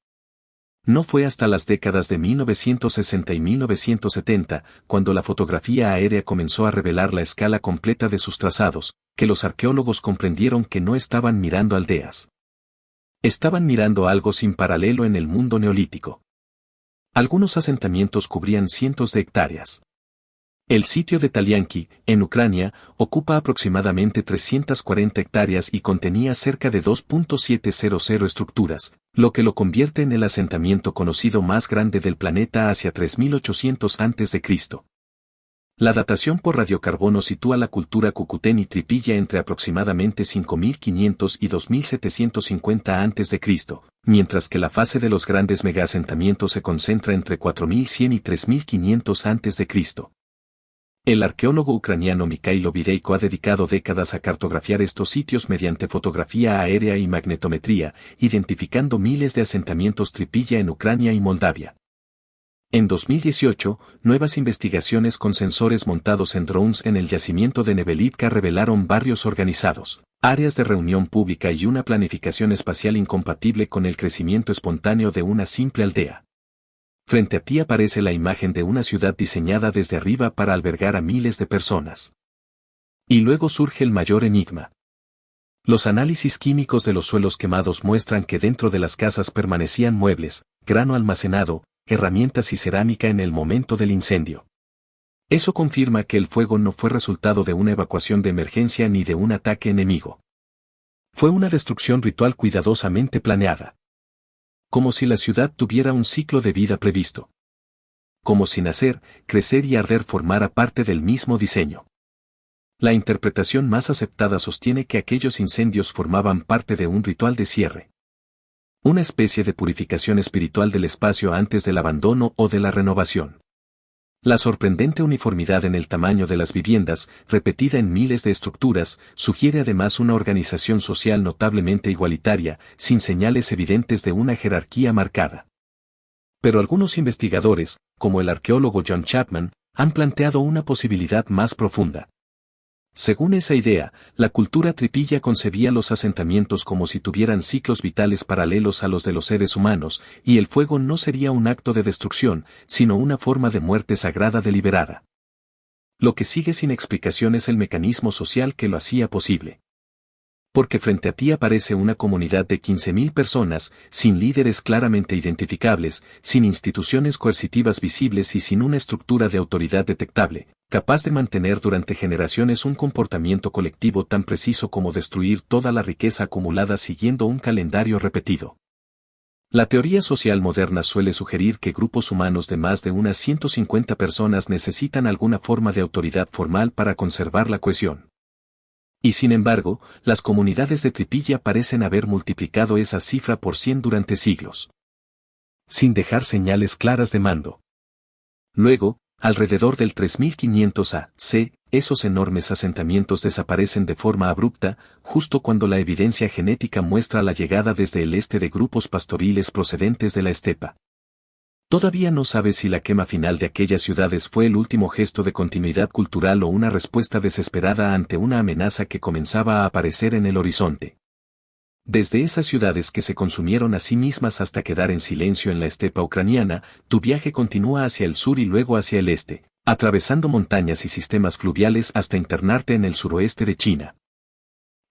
No fue hasta las décadas de 1960 y 1970, cuando la fotografía aérea comenzó a revelar la escala completa de sus trazados, que los arqueólogos comprendieron que no estaban mirando aldeas. Estaban mirando algo sin paralelo en el mundo neolítico. Algunos asentamientos cubrían cientos de hectáreas. El sitio de Talianki, en Ucrania, ocupa aproximadamente 340 hectáreas y contenía cerca de 2.700 estructuras, lo que lo convierte en el asentamiento conocido más grande del planeta hacia 3800 a.C. La datación por radiocarbono sitúa la cultura Cucuteni-Tripilla entre aproximadamente 5500 y 2750 a.C., mientras que la fase de los grandes megaasentamientos se concentra entre 4100 y 3500 a.C. El arqueólogo ucraniano Mikhailo Videyko ha dedicado décadas a cartografiar estos sitios mediante fotografía aérea y magnetometría, identificando miles de asentamientos Tripilla en Ucrania y Moldavia. En 2018, nuevas investigaciones con sensores montados en drones en el yacimiento de Nebelivka revelaron barrios organizados, áreas de reunión pública y una planificación espacial incompatible con el crecimiento espontáneo de una simple aldea. Frente a ti aparece la imagen de una ciudad diseñada desde arriba para albergar a miles de personas. Y luego surge el mayor enigma. Los análisis químicos de los suelos quemados muestran que dentro de las casas permanecían muebles, grano almacenado, herramientas y cerámica en el momento del incendio. Eso confirma que el fuego no fue resultado de una evacuación de emergencia ni de un ataque enemigo. Fue una destrucción ritual cuidadosamente planeada. Como si la ciudad tuviera un ciclo de vida previsto. Como si nacer, crecer y arder formara parte del mismo diseño. La interpretación más aceptada sostiene que aquellos incendios formaban parte de un ritual de cierre. Una especie de purificación espiritual del espacio antes del abandono o de la renovación. La sorprendente uniformidad en el tamaño de las viviendas, repetida en miles de estructuras, sugiere además una organización social notablemente igualitaria, sin señales evidentes de una jerarquía marcada. Pero algunos investigadores, como el arqueólogo John Chapman, han planteado una posibilidad más profunda. Según esa idea, la cultura tripilla concebía los asentamientos como si tuvieran ciclos vitales paralelos a los de los seres humanos, y el fuego no sería un acto de destrucción, sino una forma de muerte sagrada deliberada. Lo que sigue sin explicación es el mecanismo social que lo hacía posible. Porque frente a ti aparece una comunidad de 15.000 personas, sin líderes claramente identificables, sin instituciones coercitivas visibles y sin una estructura de autoridad detectable, capaz de mantener durante generaciones un comportamiento colectivo tan preciso como destruir toda la riqueza acumulada siguiendo un calendario repetido. La teoría social moderna suele sugerir que grupos humanos de más de unas 150 personas necesitan alguna forma de autoridad formal para conservar la cohesión. Y sin embargo, las comunidades de Tripilla parecen haber multiplicado esa cifra por 100 durante siglos, sin dejar señales claras de mando. Luego, alrededor del 3500 a.C., esos enormes asentamientos desaparecen de forma abrupta, justo cuando la evidencia genética muestra la llegada desde el este de grupos pastoriles procedentes de la estepa. Todavía no sabe si la quema final de aquellas ciudades fue el último gesto de continuidad cultural o una respuesta desesperada ante una amenaza que comenzaba a aparecer en el horizonte. Desde esas ciudades que se consumieron a sí mismas hasta quedar en silencio en la estepa ucraniana, tu viaje continúa hacia el sur y luego hacia el este, atravesando montañas y sistemas fluviales hasta internarte en el suroeste de China.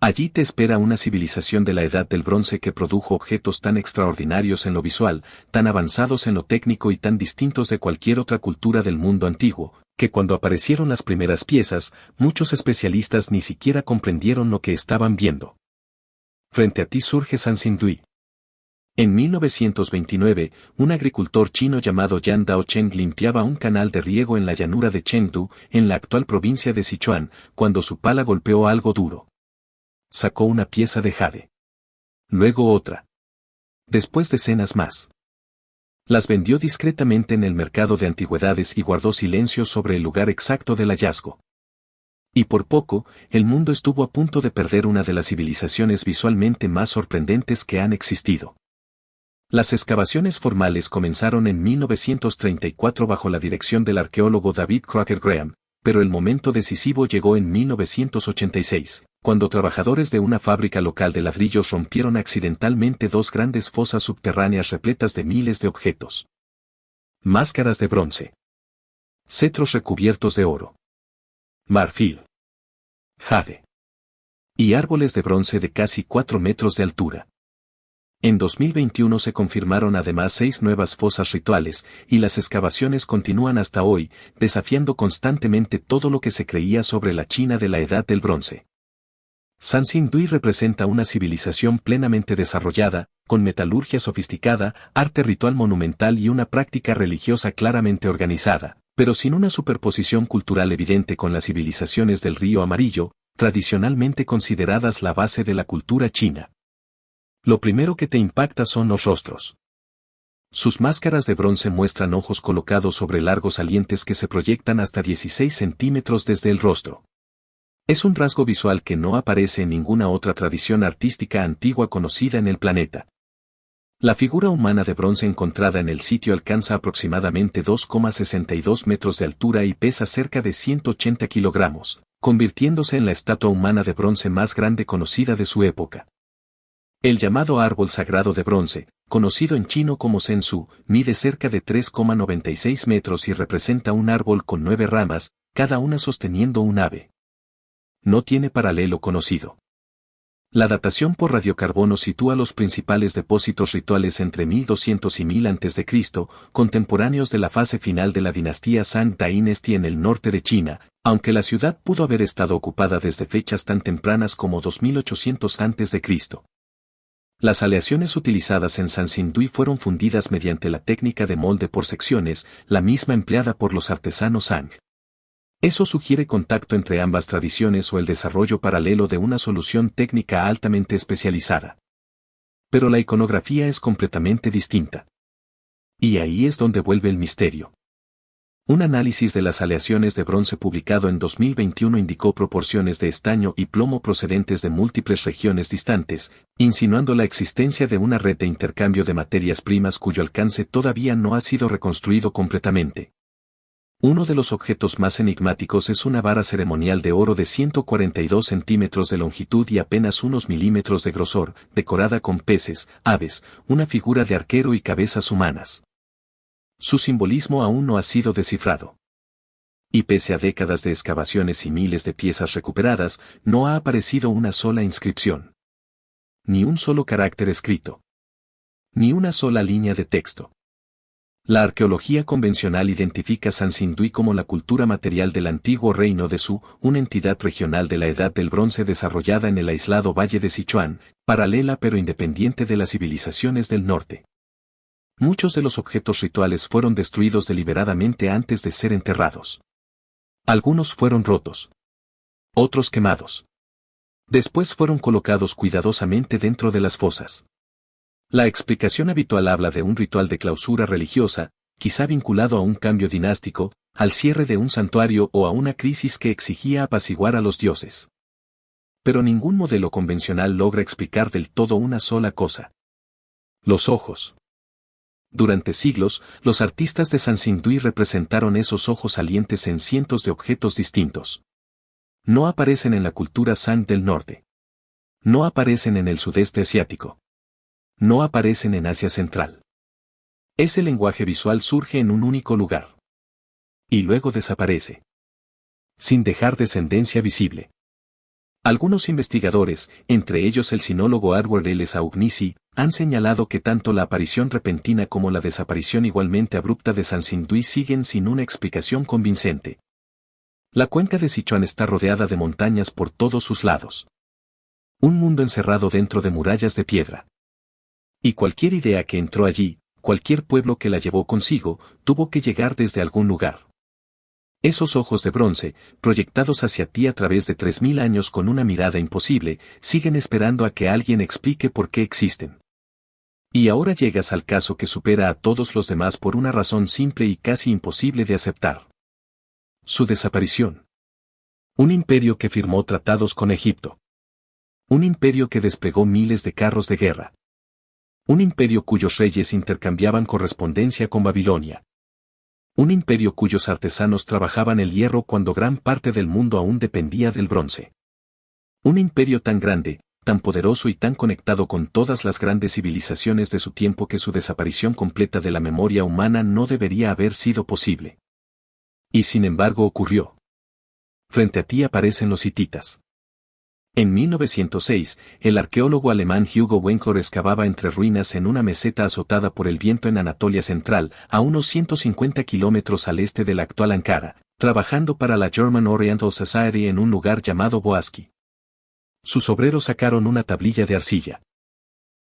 Allí te espera una civilización de la Edad del Bronce que produjo objetos tan extraordinarios en lo visual, tan avanzados en lo técnico y tan distintos de cualquier otra cultura del mundo antiguo, que cuando aparecieron las primeras piezas, muchos especialistas ni siquiera comprendieron lo que estaban viendo. Frente a ti surge Sansindui. En 1929, un agricultor chino llamado Yan Daocheng limpiaba un canal de riego en la llanura de Chengdu, en la actual provincia de Sichuan, cuando su pala golpeó algo duro. Sacó una pieza de jade. Luego otra. Después decenas más. Las vendió discretamente en el mercado de antigüedades y guardó silencio sobre el lugar exacto del hallazgo. Y por poco, el mundo estuvo a punto de perder una de las civilizaciones visualmente más sorprendentes que han existido. Las excavaciones formales comenzaron en 1934 bajo la dirección del arqueólogo David Crocker Graham, pero el momento decisivo llegó en 1986, cuando trabajadores de una fábrica local de ladrillos rompieron accidentalmente dos grandes fosas subterráneas repletas de miles de objetos. Máscaras de bronce. Cetros recubiertos de oro. Marfil. Jade. Y árboles de bronce de casi 4 metros de altura. En 2021 se confirmaron además 6 nuevas fosas rituales, y las excavaciones continúan hasta hoy, desafiando constantemente todo lo que se creía sobre la China de la Edad del Bronce. Sansindui representa una civilización plenamente desarrollada, con metalurgia sofisticada, arte ritual monumental y una práctica religiosa claramente organizada, pero sin una superposición cultural evidente con las civilizaciones del Río Amarillo, tradicionalmente consideradas la base de la cultura china. Lo primero que te impacta son los rostros. Sus máscaras de bronce muestran ojos colocados sobre largos salientes que se proyectan hasta 16 centímetros desde el rostro. Es un rasgo visual que no aparece en ninguna otra tradición artística antigua conocida en el planeta. La figura humana de bronce encontrada en el sitio alcanza aproximadamente 2,62 metros de altura y pesa cerca de 180 kilogramos, convirtiéndose en la estatua humana de bronce más grande conocida de su época. El llamado árbol sagrado de bronce, conocido en chino como Sensu, mide cerca de 3,96 metros y representa un árbol con 9 ramas, cada una sosteniendo un ave. No tiene paralelo conocido. La datación por radiocarbono sitúa los principales depósitos rituales entre 1200 y 1000 a.C., contemporáneos de la fase final de la dinastía Shang Dynasty en el norte de China, aunque la ciudad pudo haber estado ocupada desde fechas tan tempranas como 2800 a.C. Las aleaciones utilizadas en Sansindui fueron fundidas mediante la técnica de molde por secciones, la misma empleada por los artesanos Shang. Eso sugiere contacto entre ambas tradiciones o el desarrollo paralelo de una solución técnica altamente especializada. Pero la iconografía es completamente distinta. Y ahí es donde vuelve el misterio. Un análisis de las aleaciones de bronce publicado en 2021 indicó proporciones de estaño y plomo procedentes de múltiples regiones distantes, insinuando la existencia de una red de intercambio de materias primas cuyo alcance todavía no ha sido reconstruido completamente. Uno de los objetos más enigmáticos es una vara ceremonial de oro de 142 centímetros de longitud y apenas unos milímetros de grosor, decorada con peces, aves, una figura de arquero y cabezas humanas. Su simbolismo aún no ha sido descifrado. Y pese a décadas de excavaciones y miles de piezas recuperadas, no ha aparecido una sola inscripción. Ni un solo carácter escrito. Ni una sola línea de texto. La arqueología convencional identifica Sansindui como la cultura material del antiguo reino de Su, una entidad regional de la Edad del Bronce desarrollada en el aislado valle de Sichuan, paralela pero independiente de las civilizaciones del norte. Muchos de los objetos rituales fueron destruidos deliberadamente antes de ser enterrados. Algunos fueron rotos. Otros quemados. Después fueron colocados cuidadosamente dentro de las fosas. La explicación habitual habla de un ritual de clausura religiosa, quizá vinculado a un cambio dinástico, al cierre de un santuario o a una crisis que exigía apaciguar a los dioses. Pero ningún modelo convencional logra explicar del todo una sola cosa. Los ojos. Durante siglos, los artistas de Sansindui representaron esos ojos salientes en cientos de objetos distintos. No aparecen en la cultura San del norte. No aparecen en el sudeste asiático. No aparecen en Asia Central. Ese lenguaje visual surge en un único lugar. Y luego desaparece. Sin dejar descendencia visible. Algunos investigadores, entre ellos el sinólogo Edward L. Saugnisi, han señalado que tanto la aparición repentina como la desaparición igualmente abrupta de Sansindui siguen sin una explicación convincente. La cuenca de Sichuan está rodeada de montañas por todos sus lados. Un mundo encerrado dentro de murallas de piedra. Y cualquier idea que entró allí, cualquier pueblo que la llevó consigo, tuvo que llegar desde algún lugar. Esos ojos de bronce, proyectados hacia ti a través de 3000 años con una mirada imposible, siguen esperando a que alguien explique por qué existen. Y ahora llegas al caso que supera a todos los demás por una razón simple y casi imposible de aceptar. Su desaparición. Un imperio que firmó tratados con Egipto. Un imperio que desplegó miles de carros de guerra. Un imperio cuyos reyes intercambiaban correspondencia con Babilonia. Un imperio cuyos artesanos trabajaban el hierro cuando gran parte del mundo aún dependía del bronce. Un imperio tan grande, tan poderoso y tan conectado con todas las grandes civilizaciones de su tiempo que su desaparición completa de la memoria humana no debería haber sido posible. Y sin embargo ocurrió. Frente a ti aparecen los hititas. En 1906, el arqueólogo alemán Hugo Winkler excavaba entre ruinas en una meseta azotada por el viento en Anatolia Central, a unos 150 kilómetros al este de la actual Ankara, trabajando para la German Oriental Society en un lugar llamado Boaski. Sus obreros sacaron una tablilla de arcilla.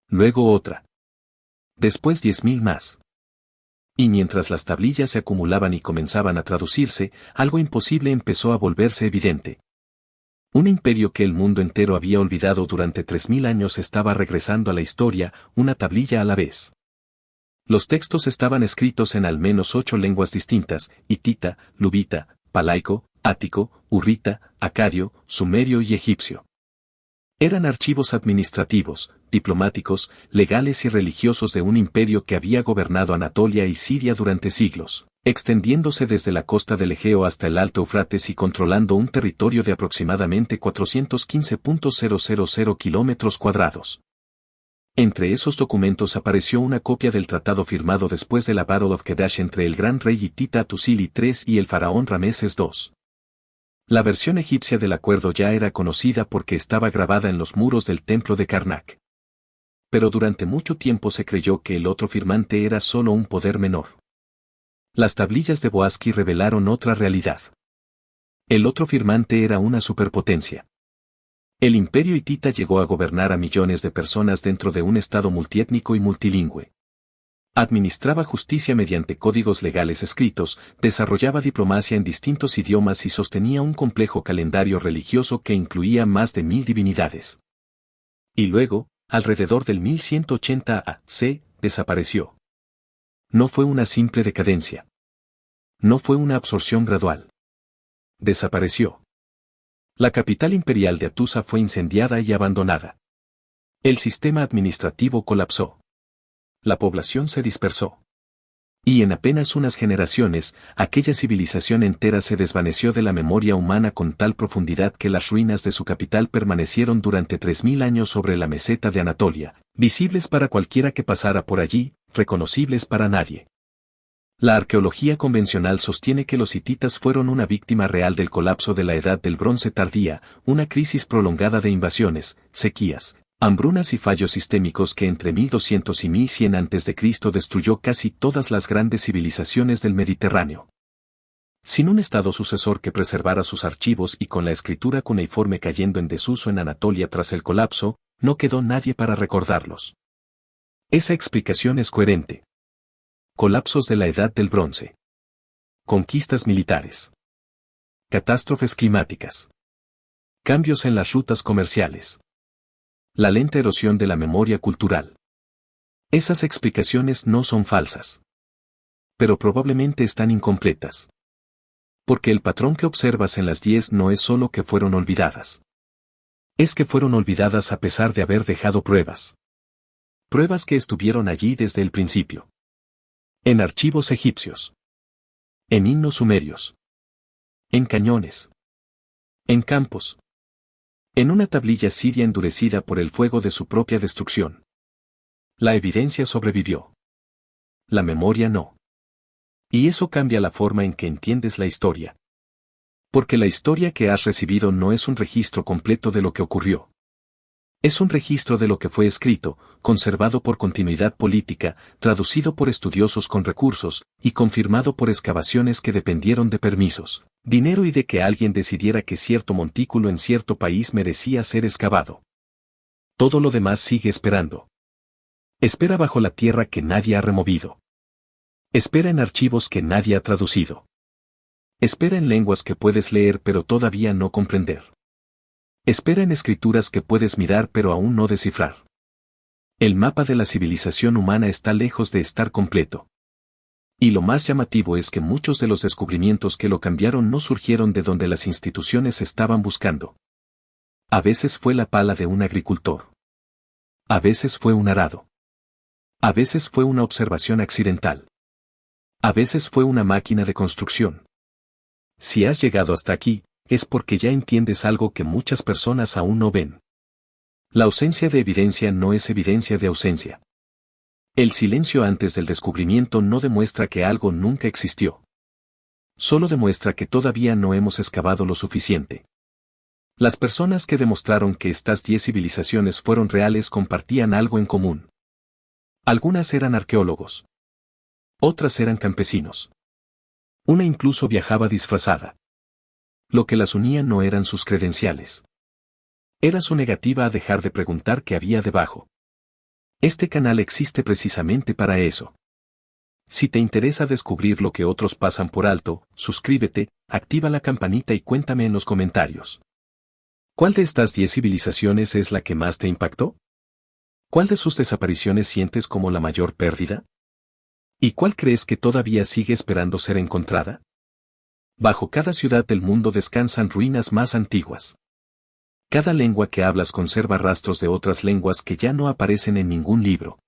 Luego otra. Después 10.000 más. Y mientras las tablillas se acumulaban y comenzaban a traducirse, algo imposible empezó a volverse evidente. Un imperio que el mundo entero había olvidado durante 3000 años estaba regresando a la historia, una tablilla a la vez. Los textos estaban escritos en al menos 8 lenguas distintas: hitita, lubita, palaico, ático, hurrita, acadio, sumerio y egipcio. Eran archivos administrativos, diplomáticos, legales y religiosos de un imperio que había gobernado Anatolia y Siria durante siglos, extendiéndose desde la costa del Egeo hasta el Alto Eufrates y controlando un territorio de aproximadamente 415.000 kilómetros cuadrados. Entre esos documentos apareció una copia del tratado firmado después de la Battle of Kedash entre el gran rey hitita Tusili III y el faraón Rameses II. La versión egipcia del acuerdo ya era conocida porque estaba grabada en los muros del templo de Karnak. Pero durante mucho tiempo se creyó que el otro firmante era solo un poder menor. Las tablillas de Boaski revelaron otra realidad. El otro firmante era una superpotencia. El imperio hitita llegó a gobernar a millones de personas dentro de un estado multiétnico y multilingüe. Administraba justicia mediante códigos legales escritos, desarrollaba diplomacia en distintos idiomas y sostenía un complejo calendario religioso que incluía más de 1000 divinidades. Y luego, alrededor del 1180 a.C., desapareció. No fue una simple decadencia. No fue una absorción gradual. Desapareció. La capital imperial de Atusa fue incendiada y abandonada. El sistema administrativo colapsó. La población se dispersó. Y en apenas unas generaciones, aquella civilización entera se desvaneció de la memoria humana con tal profundidad que las ruinas de su capital permanecieron durante 3000 años sobre la meseta de Anatolia, visibles para cualquiera que pasara por allí, reconocibles para nadie. La arqueología convencional sostiene que los hititas fueron una víctima real del colapso de la Edad del Bronce tardía, una crisis prolongada de invasiones, sequías, hambrunas y fallos sistémicos que entre 1200 y 1100 a.C. destruyó casi todas las grandes civilizaciones del Mediterráneo. Sin un estado sucesor que preservara sus archivos y con la escritura cuneiforme cayendo en desuso en Anatolia tras el colapso, no quedó nadie para recordarlos. Esa explicación es coherente. Colapsos de la Edad del Bronce. Conquistas militares. Catástrofes climáticas. Cambios en las rutas comerciales. La lenta erosión de la memoria cultural. Esas explicaciones no son falsas. Pero probablemente están incompletas. Porque el patrón que observas en las 10 no es solo que fueron olvidadas. Es que fueron olvidadas a pesar de haber dejado pruebas. Pruebas que estuvieron allí desde el principio. En archivos egipcios. En himnos sumerios. En cañones. En campos. En una tablilla siria endurecida por el fuego de su propia destrucción. La evidencia sobrevivió. La memoria no. Y eso cambia la forma en que entiendes la historia. Porque la historia que has recibido no es un registro completo de lo que ocurrió. Es un registro de lo que fue escrito, conservado por continuidad política, traducido por estudiosos con recursos, y confirmado por excavaciones que dependieron de permisos, dinero y de que alguien decidiera que cierto montículo en cierto país merecía ser excavado. Todo lo demás sigue esperando. Espera bajo la tierra que nadie ha removido. Espera en archivos que nadie ha traducido. Espera en lenguas que puedes leer pero todavía no comprender. Espera en escrituras que puedes mirar pero aún no descifrar. El mapa de la civilización humana está lejos de estar completo. Y lo más llamativo es que muchos de los descubrimientos que lo cambiaron no surgieron de donde las instituciones estaban buscando. A veces fue la pala de un agricultor. A veces fue un arado. A veces fue una observación accidental. A veces fue una máquina de construcción. Si has llegado hasta aquí, es porque ya entiendes algo que muchas personas aún no ven. La ausencia de evidencia no es evidencia de ausencia. El silencio antes del descubrimiento no demuestra que algo nunca existió. Solo demuestra que todavía no hemos excavado lo suficiente. Las personas que demostraron que estas 10 civilizaciones fueron reales compartían algo en común. Algunas eran arqueólogos. Otras eran campesinos. Una incluso viajaba disfrazada. Lo que las unía no eran sus credenciales. Era su negativa a dejar de preguntar qué había debajo. Este canal existe precisamente para eso. Si te interesa descubrir lo que otros pasan por alto, suscríbete, activa la campanita y cuéntame en los comentarios. ¿Cuál de estas 10 civilizaciones es la que más te impactó? ¿Cuál de sus desapariciones sientes como la mayor pérdida? ¿Y cuál crees que todavía sigue esperando ser encontrada? Bajo cada ciudad del mundo descansan ruinas más antiguas. Cada lengua que hablas conserva rastros de otras lenguas que ya no aparecen en ningún libro.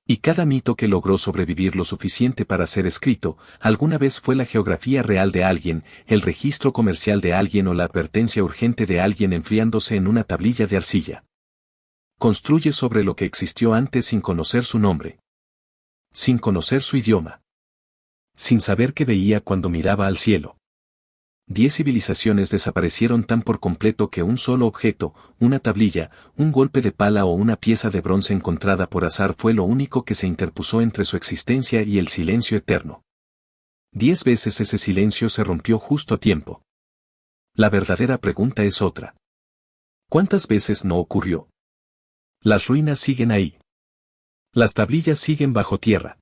Y cada mito que logró sobrevivir lo suficiente para ser escrito, alguna vez fue la geografía real de alguien, el registro comercial de alguien o la advertencia urgente de alguien enfriándose en una tablilla de arcilla. Construye sobre lo que existió antes sin conocer su nombre. Sin conocer su idioma. Sin saber qué veía cuando miraba al cielo. 10 civilizaciones desaparecieron tan por completo que un solo objeto, una tablilla, un golpe de pala o una pieza de bronce encontrada por azar fue lo único que se interpuso entre su existencia y el silencio eterno. 10 veces ese silencio se rompió justo a tiempo. La verdadera pregunta es otra. ¿Cuántas veces no ocurrió? Las ruinas siguen ahí. Las tablillas siguen bajo tierra.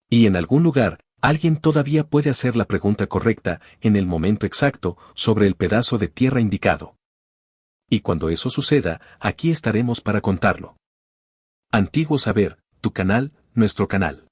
Y en algún lugar, alguien todavía puede hacer la pregunta correcta, en el momento exacto, sobre el pedazo de tierra indicado. Y cuando eso suceda, aquí estaremos para contarlo. Antiguo Saber, tu canal, nuestro canal.